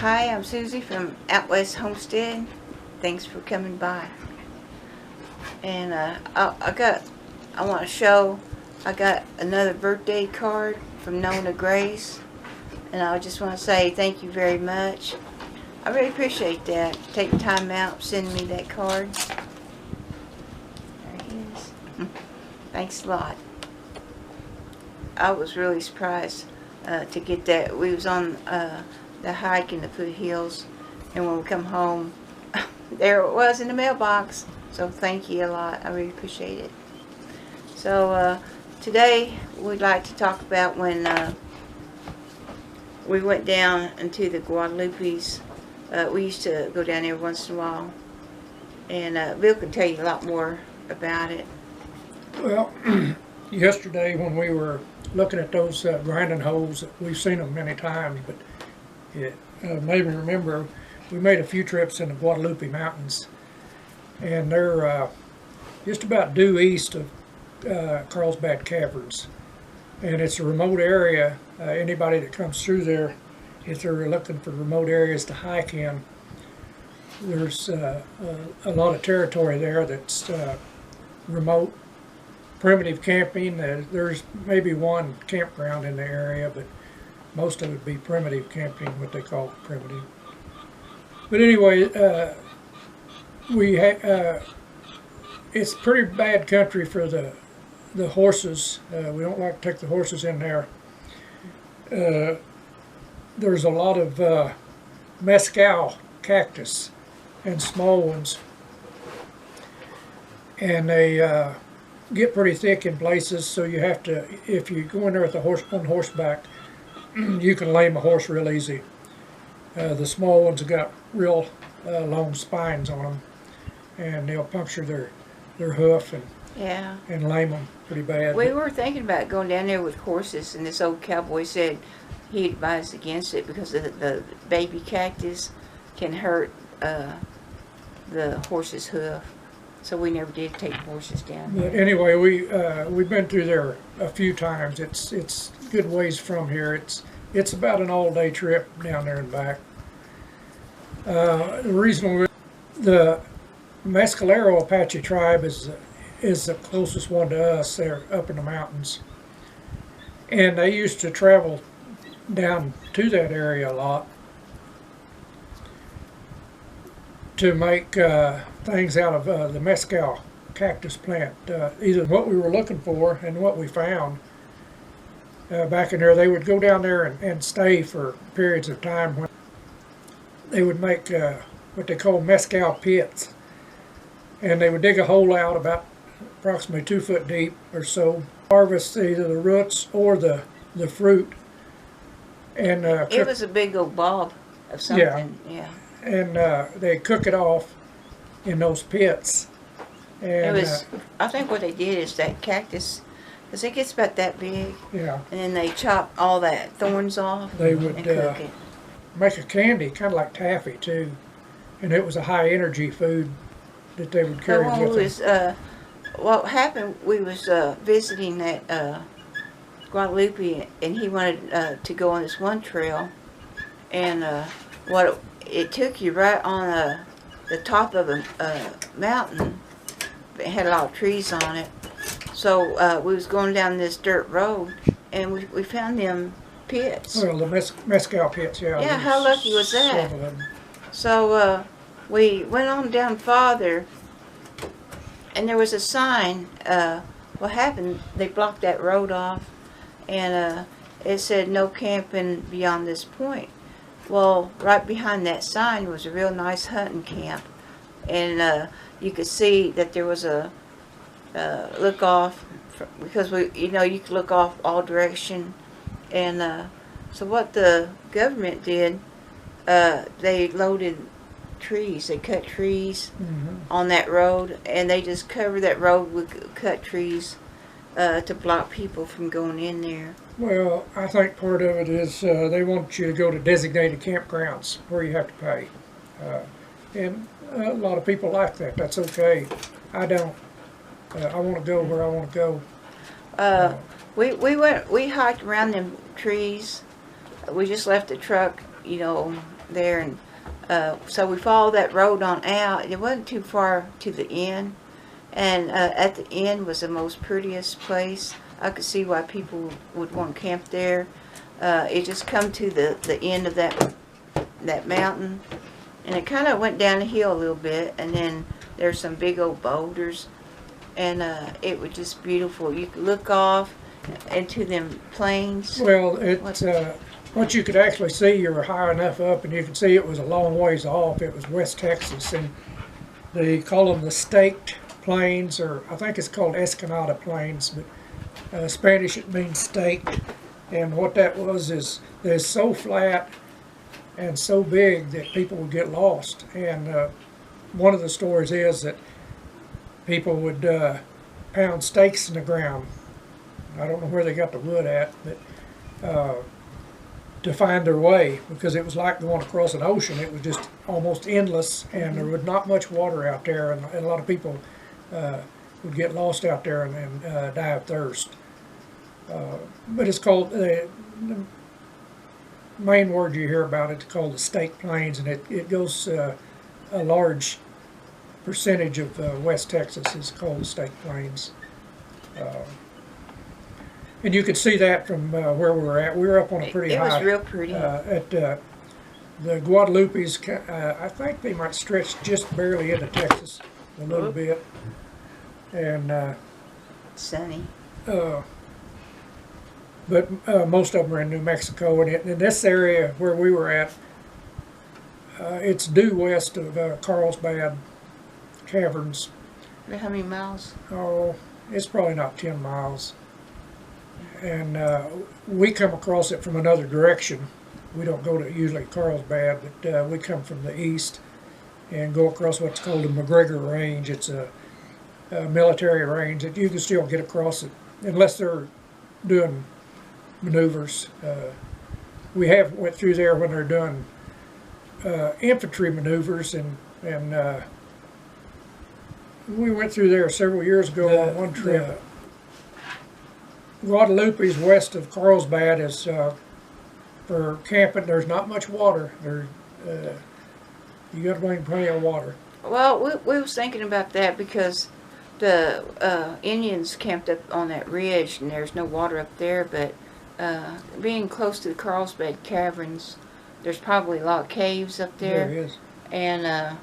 Hi, I'm Susie from Out West Homestead. Thanks for coming by. And I want to show, I got another birthday card from Nona Grace. And I just want to say thank you very much. I really appreciate that. Taking time out, sending me that card. There it is. Thanks a lot. I was really surprised to get that. We was on the hike in the foothills, and when we come home, there it was in the mailbox. So thank you a lot. I really appreciate it. So today we'd like to talk about when we went down into the Guadalupes. We used to go down there once in a while, and Bill can tell you a lot more about it. Well, yesterday when we were looking at those grinding holes, we've seen them many times, but it made me remember we made a few trips in the Guadalupe Mountains, and they're just about due east of Carlsbad Caverns, and it's a remote area. Anybody that comes through there, if they're looking for remote areas to hike in, there's a lot of territory there that's remote. Primitive camping, there's maybe one campground in the area, but most of it would be primitive camping, what they call primitive. But anyway, it's pretty bad country for the horses. We don't like to take the horses in there. There's a lot of mescal cactus and small ones, and they get pretty thick in places, so you have to, if you go in there with on horseback, you can lame a horse real easy. The small ones have got real long spines on them, and they'll puncture their hoof and lame them pretty bad. We were thinking about going down there with horses, and this old cowboy said he advised against it because the baby cactus can hurt the horse's hoof. So we never did take horses down there. But anyway, we've been through there a few times. It's good ways from here. It's about an all-day trip down there and back. The reason the Mescalero Apache tribe is the closest one to us. They're up in the mountains, and they used to travel down to that area a lot to make things out of the mescal cactus plant. Either what we were looking for and what we found back in there, they would go down there and stay for periods of time when they would make what they call mescal pits. And they would dig a hole out about approximately 2 foot deep or so, harvest either the roots or the fruit. And it was a big old bulb of something. Yeah. And they cook it off in those pits. And it was, I think what they did is that cactus, because it gets about that big, yeah, and then they chop all that thorns off. They would and cook it. Make a candy, kind of like taffy too, and it was a high energy food that they would carry with them. What happened, we was visiting that Guadalupe, and he wanted to go on this one trail, and it took you right on the top of a mountain. It had a lot of trees on it. So we was going down this dirt road, and we found them pits. Well, the mescal pits, yeah. Yeah, how lucky was that? So we went on down farther, and there was a sign. What happened, they blocked that road off, and it said no camping beyond this point. Well, right behind that sign was a real nice hunting camp, and you could see that there was a look off, because you could look off all direction, and so what the government did, they loaded trees. They cut trees on that road, and they just covered that road with cut trees to block people from going in there. Well, I think part of it is they want you to go to designated campgrounds where you have to pay. And a lot of people like that. That's okay. I don't. I want to go where I want to go. We hiked around them trees. We just left the truck, there, and so we followed that road on out. It wasn't too far to the end, and at the end was the most prettiest place. I could see why people would want to camp there. It just come to the end of that mountain, and it kind of went down the hill a little bit, and then there's some big old boulders, and it was just beautiful. You could look off into them plains. Well, once you could actually see, you were high enough up, and you could see it was a long ways off. It was West Texas, and they call them the Staked Plains, or I think it's called Escalada Plains, but Spanish it means staked. And what that was is they're so flat and so big that people would get lost. And one of the stories is that people would pound stakes in the ground. I don't know where they got the wood at, but to find their way, because it was like going across an ocean. It was just almost endless, and there was not much water out there, and a lot of people would get lost out there and die of thirst. But it's called, the main word you hear about it's called the Staked Plains, and it goes, a large percentage of West Texas is called the Staked Plains. And you could see that from where we were at. We were up on a pretty high. It was real pretty. At the Guadalupes, I think they might stretch just barely into Texas a little bit. And sunny. But most of them are in New Mexico. And in this area where we were at, it's due west of Carlsbad Caverns. How many miles? Oh, it's probably not 10 miles. And we come across it from another direction. We don't go to usually Carlsbad, but we come from the east and go across what's called the McGregor Range. It's a military range that you can still get across it unless they're doing maneuvers. We have went through there when they're doing infantry maneuvers, and we went through there several years ago on one trip. Guadalupe is west of Carlsbad. Is for camping. There's not much water. You got to bring plenty of water. Well, we was thinking about that because the Indians camped up on that ridge, and there's no water up there. But being close to the Carlsbad Caverns, there's probably a lot of caves up there. There is. And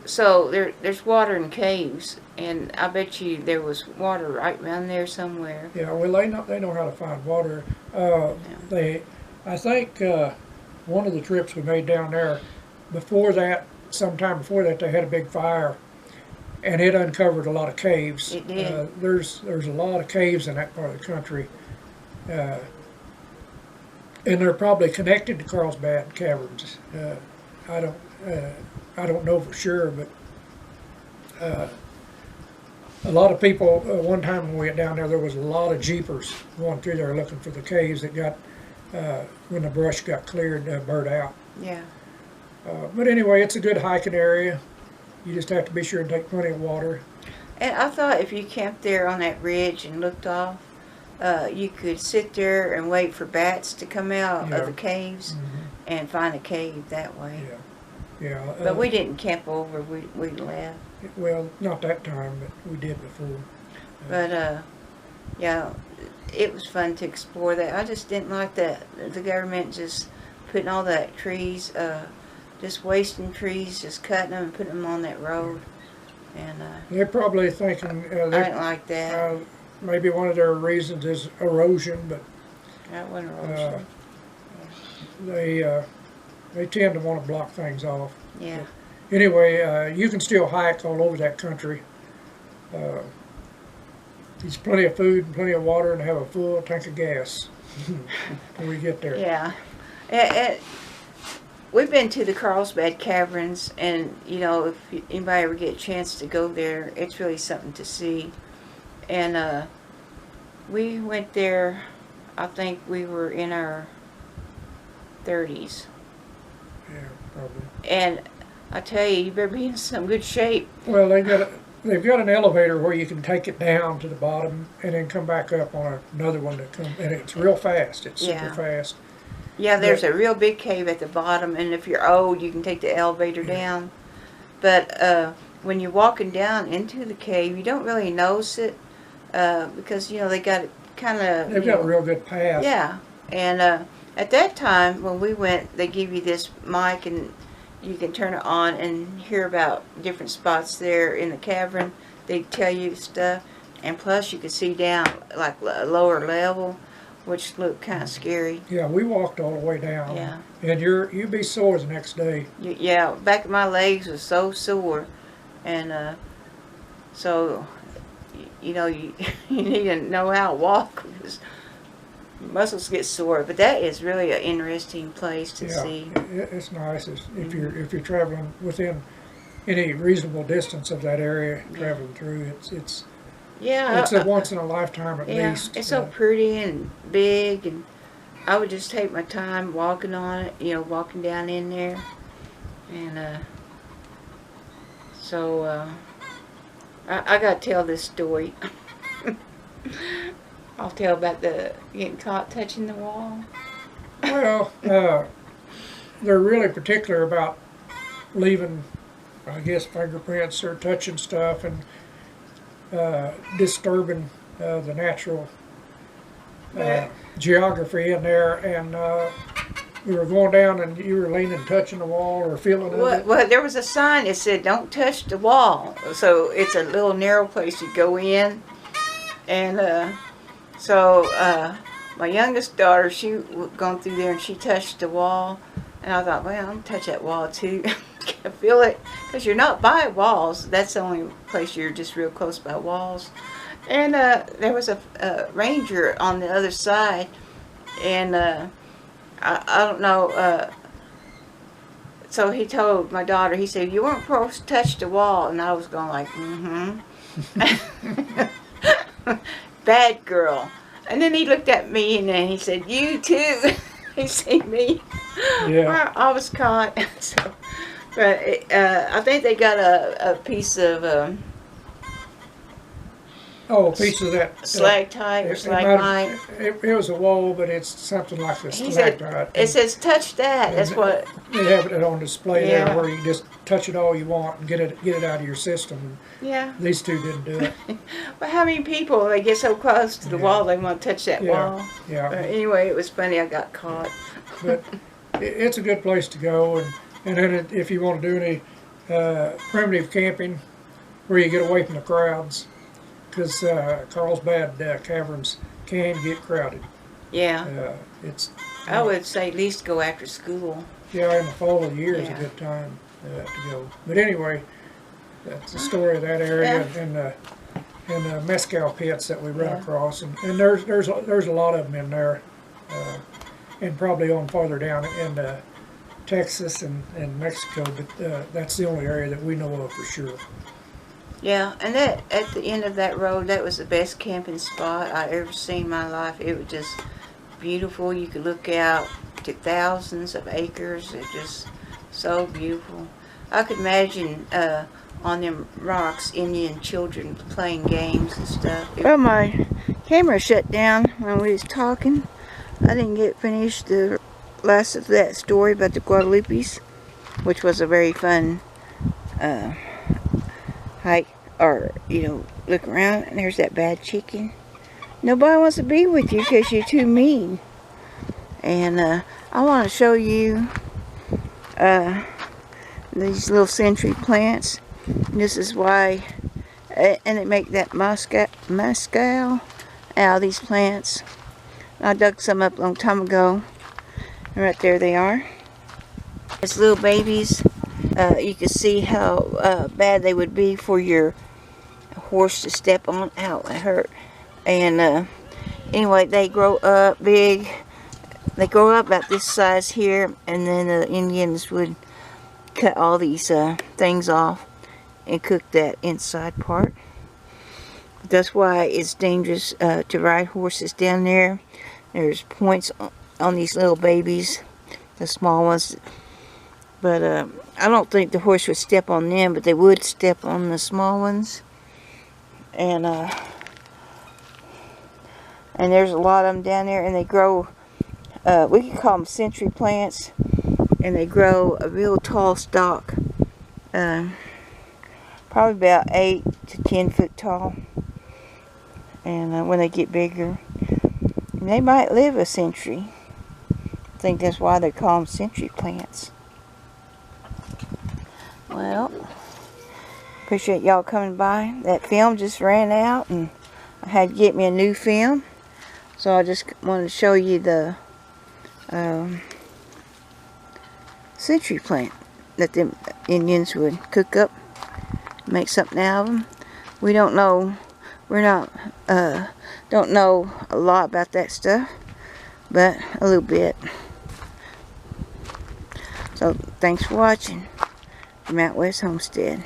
so there's water in caves, and I bet you there was water right around there somewhere. Yeah, well, they know how to find water. I think one of the trips we made down there, before that, sometime before that, they had a big fire, and it uncovered a lot of caves. It did. There's a lot of caves in that part of the country, and they're probably connected to Carlsbad Caverns. I don't know for sure, but a lot of people, one time when we went down there was a lot of jeepers going through there looking for the caves that got, when the brush got cleared, burnt out. Yeah. But anyway, it's a good hiking area. You just have to be sure to take plenty of water. And I thought if you camped there on that ridge and looked off, you could sit there and wait for bats to come out of the caves and find a cave that way. Yeah. Yeah. But we didn't camp over. We left. Well, not that time, but we did before. But yeah, it was fun to explore that. I just didn't like that the government just putting all that trees, just wasting trees, just cutting them and putting them on that road. And they're probably thinking I didn't like that. Maybe one of their reasons is erosion, but That wasn't erosion. they tend to want to block things off. Yeah. But anyway, you can still hike all over that country. There's plenty of food and plenty of water, and have a full tank of gas when we get there. Yeah. We've been to the Carlsbad Caverns, and you know, if anybody ever get a chance to go there, it's really something to see. And we went there, I think we were in our 30s. Yeah, probably. And I tell you, you better be in some good shape. Well, they've got an elevator where you can take it down to the bottom and then come back up on another one that comes, and it's real fast. It's super fast. Yeah, there's a real big cave at the bottom, and if you're old, you can take the elevator down. But when you're walking down into the cave, you don't really notice it because, you know, they got it kind of... They've got a real good path. Yeah, and at that time, when we went, they give you this mic, and you can turn it on and hear about different spots there in the cavern. They tell you stuff, and plus you could see down, like, a lower level, which looked kind of scary. Yeah, we walked all the way down. Yeah. And you'd be sore the next day. Yeah, back of my legs was so sore, and so, you know, you need to know how to walk because muscles get sore. But that is really an interesting place to see. It's nice if you're traveling within any reasonable distance of that area, traveling through. It's a once in a lifetime at least. It's so pretty and big, and I would just take my time walking on it, you know, walking down in there. And so I got to tell this story. I'll tell about the getting caught touching the wall. Well, they're really particular about leaving, I guess, fingerprints or touching stuff and disturbing the natural geography in there. And we were going down and you were leaning, touching the wall or feeling it. Well, there was a sign that said, "Don't touch the wall." So it's a little narrow place you go in. And so my youngest daughter, she gone through there and she touched the wall. And I thought, well, I'm going to touch that wall too. I feel it. Because you're not by walls. That's the only place you're just real close by walls. And there was a ranger on the other side. And I don't know. So he told my daughter, he said, "You weren't supposed to touch the wall." And I was going like, mm-hmm. Bad girl. And then he looked at me and then he said, "You too." He said me. Yeah. I was caught. So, but I think they got a piece of a piece of that stalactite or stalagmite. It was a wall, but it's something like a stalactite. It says, "Touch that." That's what they have it on display there, where you just touch it all you want and get it out of your system. Yeah. These two didn't do it. But how many people, they get so close to the wall they want to touch that wall? Yeah. Anyway, it was funny. I got caught. But it's a good place to go, and then if you want to do any primitive camping, where you get away from the crowds, because Carlsbad Caverns can get crowded. Yeah. I would say at least go after school. Yeah, in the fall of the year is a good time to go. But anyway, that's the story of that area and the mezcal pits that we run across, and there's a lot of them in there, and probably on farther down in Texas and Mexico, but that's the only area that we know of for sure. Yeah, and that at the end of that road, that was the best camping spot I ever seen in my life. It was just beautiful. You could look out to thousands of acres. It just so beautiful. I could imagine on them rocks Indian children playing games and stuff. Well, my camera shut down when we was talking. I didn't get finished the last of that story about the Guadalupes, which was a very fun hike, or, you know, look around and there's that bad chicken. Nobody wants to be with you because you're too mean. And I want to show you these little century plants. This is why, and they make that mezcal out of these plants. I dug some up a long time ago. And right there they are. As little babies, you can see how bad they would be for your horse to step on. Ow, it hurt. And anyway, they grow up big. They grow up about this size here, and then the Indians would cut all these things off and cook that inside part. That's why it's dangerous to ride horses down there. There's points on these little babies, the small ones. But I don't think the horse would step on them, but they would step on the small ones. And there's a lot of them down there, and they grow we can call them century plants, and they grow a real tall stalk, probably about 8 to 10 foot tall, and when they get bigger, and they might live a century. I think that's why they call them century plants. Well, appreciate y'all coming by. That film just ran out, and I had to get me a new film, so I just wanted to show you the century plant that the Indians would cook up, make something out of them. We don't know, don't know a lot about that stuff, but a little bit. So thanks for watching from Out West Homestead.